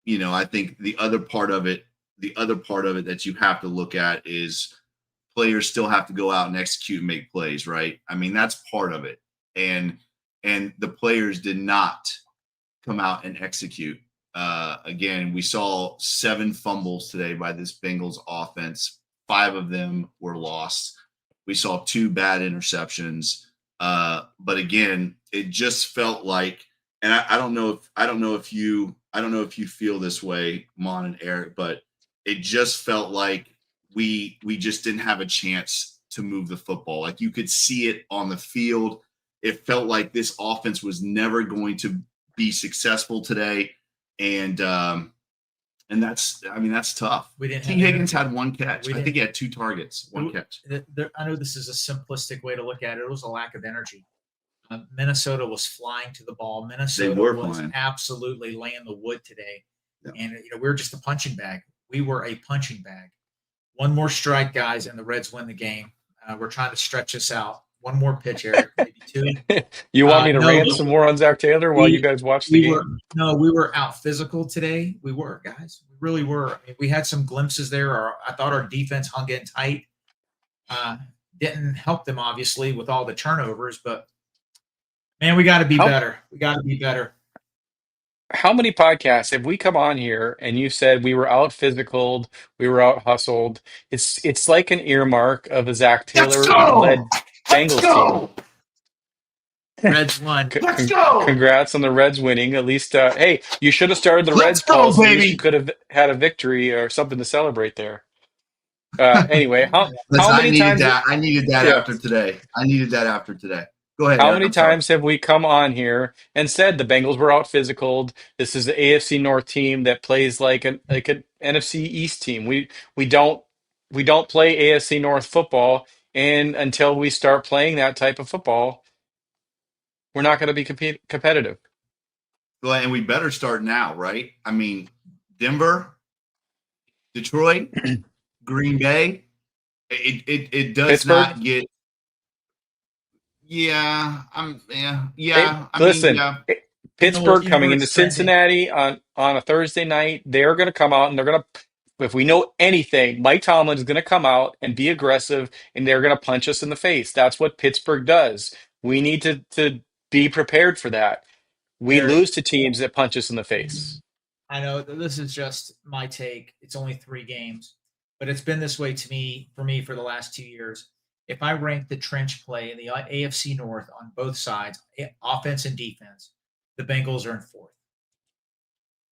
I think the other part of it that you have to look at is players still have to go out and execute and make plays, right? I mean, that's part of it. And the players did not come out and execute. Again, we saw 7 fumbles today by this Bengals offense. 5 of them were lost. We saw 2 bad interceptions. But again, it just felt like, and I don't know if you feel this way, Mon and Eric, but it just felt like we just didn't have a chance to move the football. Like, you could see it on the field. It felt like this offense was never going to be successful today. And that's tough. T. Higgins had 1 catch. I think he had 2 targets, 1 catch. I know this is a simplistic way to look at it. It was a lack of energy. Minnesota was flying to the ball. Minnesota was flying. Absolutely laying the wood today. Yeah. And we were just a punching bag. We were a punching bag. 1 more strike, guys, and the Reds win the game. We're trying to stretch this out. 1 more pitch, Eric, maybe 2. You want me to rant some more on Zach Taylor while you guys watch the game? We were out physical today. We were, guys. We really were. I mean, we had some glimpses there. I thought our defense hung in tight. Didn't help them, obviously, with all the turnovers. But, man, we got to be better. We got to be better. How many podcasts have we come on here and you said we were out physicaled, we were out hustled? It's like an earmark of a Zach Taylor-led Bengals team. Reds won. Let's go. Congrats on the Reds winning. At least, hey, you should have started the Reds Pulse. Baby. You could have had a victory or something to celebrate there. Anyway, how many times? I needed that after today. Go ahead. How many times have we come on here and said the Bengals were out physicaled? This is the AFC North team that plays like an NFC East team. We don't play AFC North football, and until we start playing that type of football, we're not going to be competitive. Well, and we better start now, right? I mean, Denver, Detroit, Green Bay. It does Pittsburgh? not get. Yeah. Pittsburgh coming into Cincinnati on a Thursday night. They're going to come out and they're going to, if we know anything, Mike Tomlin is going to come out and be aggressive and they're going to punch us in the face. That's what Pittsburgh does. We need to be prepared for that. We lose to teams that punch us in the face. I know this is just my take. It's only 3 games, but it's been this way for me for the last 2 years. If I rank the trench play in the AFC North on both sides, offense and defense, the Bengals are in 4th.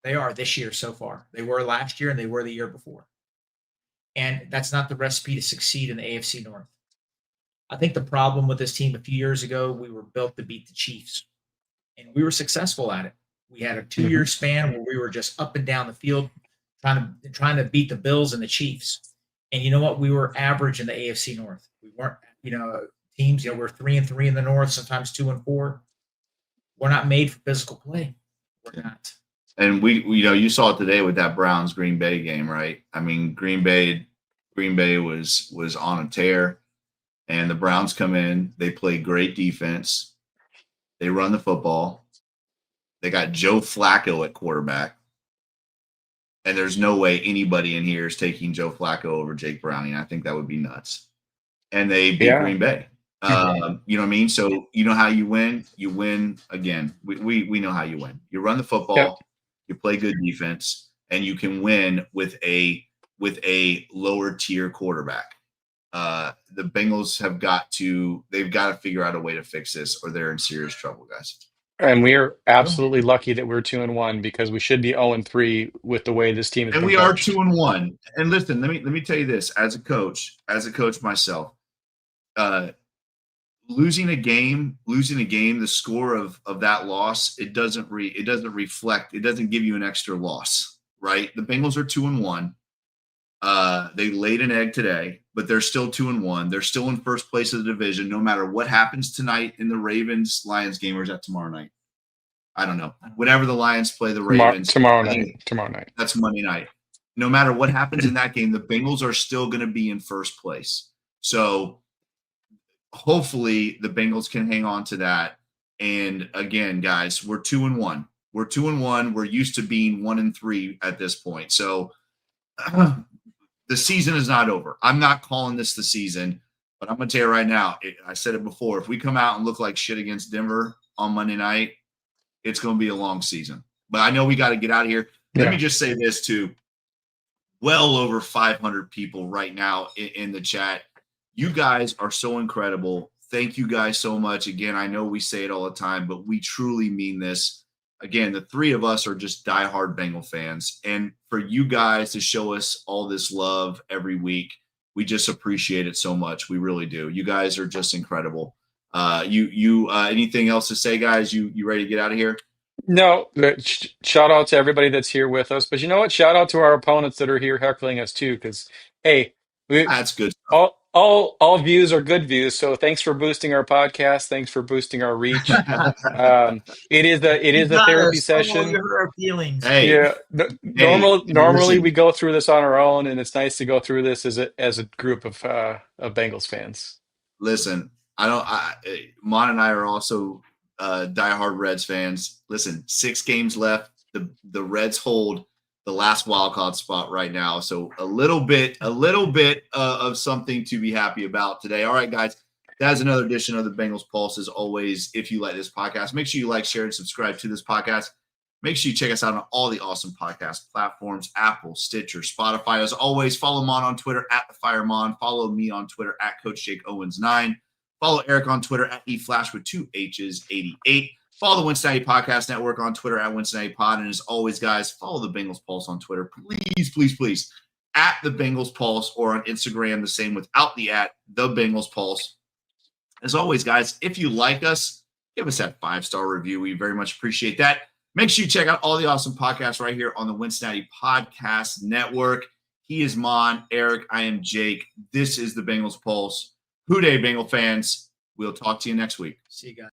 They are this year so far. They were last year and they were the year before. And that's not the recipe to succeed in the AFC North. I think the problem with this team a few years ago, we were built to beat the Chiefs. And we were successful at it. We had a 2-year span where we were just up and down the field trying to beat the Bills and the Chiefs. And you know what? We were average in the AFC North. We weren't, teams, we're 3-3 in the North, sometimes 2-4. We're not made for physical play. We're not. And you saw it today with that Browns Green Bay game, right? I mean, Green Bay was on a tear, and the Browns come in. They play great defense. They run the football. They got Joe Flacco at quarterback. And there's no way anybody in here is taking Joe Flacco over Jake Browning. I think that would be nuts. And they beat Green Bay. You know what I mean? So you know how you win? You win again. We know how you win. You run the football, you play good defense, and you can win with a lower tier quarterback. The Bengals they've got to figure out a way to fix this, or they're in serious trouble, guys. And we're absolutely lucky that we're 2-1 because we should be 0-3 with the way this team has And been we are coached. 2-1. And listen, let me tell you this: as a coach myself, losing a game, the score of that loss, it doesn't reflect. It doesn't give you an extra loss, right? The Bengals are 2-1. They laid an egg today, but they're still 2-1. They're still in first place of the division, no matter what happens tonight in the Ravens-Lions game, or is that tomorrow night? I don't know. Whenever the Lions play the Ravens. Tomorrow night. That's Monday night. No matter what happens in that game, the Bengals are still going to be in first place. So hopefully the Bengals can hang on to that. And again, guys, we're 2-1. We're 2-1. We're used to being 1-3 at this point. So the season is not over. I'm not calling this the season, but I'm going to tell you right now, I said it before, if we come out and look like shit against Denver on Monday night, it's going to be a long season. But I know we got to get out of here. Let me just say this too. Well over 500 people right now in the chat. You guys are so incredible. Thank you guys so much. Again, I know we say it all the time, but we truly mean this. Again, the three of us are just diehard Bengal fans. And for you guys to show us all this love every week, we just appreciate it so much. We really do. You guys are just incredible. Anything else to say, guys? You ready to get out of here? No, shout out to everybody that's here with us. But you know what? Shout out to our opponents that are here heckling us too, because hey, that's good stuff. All views are good views. So thanks for boosting our podcast. Thanks for boosting our reach. It is a therapy session. You hurt our feelings. Hey, yeah. Normally listen. we go through this on our own, and it's nice to go through this as a group of Bengals fans. Listen, Mon and I are also diehard Reds fans. Listen, 6 games left. The Reds hold the last wild card spot right now. So a little bit of something to be happy about today. All right, guys, that's another edition of the Bengals Pulse. As always, if you like this podcast, make sure you like, share, and subscribe to this podcast. Make sure you check us out on all the awesome podcast platforms, Apple, Stitcher, Spotify. As always, follow Mon on Twitter @TheFireMon. Follow me on Twitter @CoachJakeOwens9. Follow Eric on Twitter @eFlash with 2 H's 88. Follow the Cincinnati Podcast Network on Twitter @CincinnatiPod. And as always, guys, follow the Bengals Pulse on Twitter. Please, please, please, @the Bengals Pulse, or on Instagram, the same without the @the Bengals Pulse. As always, guys, if you like us, give us that 5-star review. We very much appreciate that. Make sure you check out all the awesome podcasts right here on the Cincinnati Podcast Network. He is Mon, Eric, I am Jake. This is the Bengals Pulse. Hoo day, Bengal fans. We'll talk to you next week. See you guys.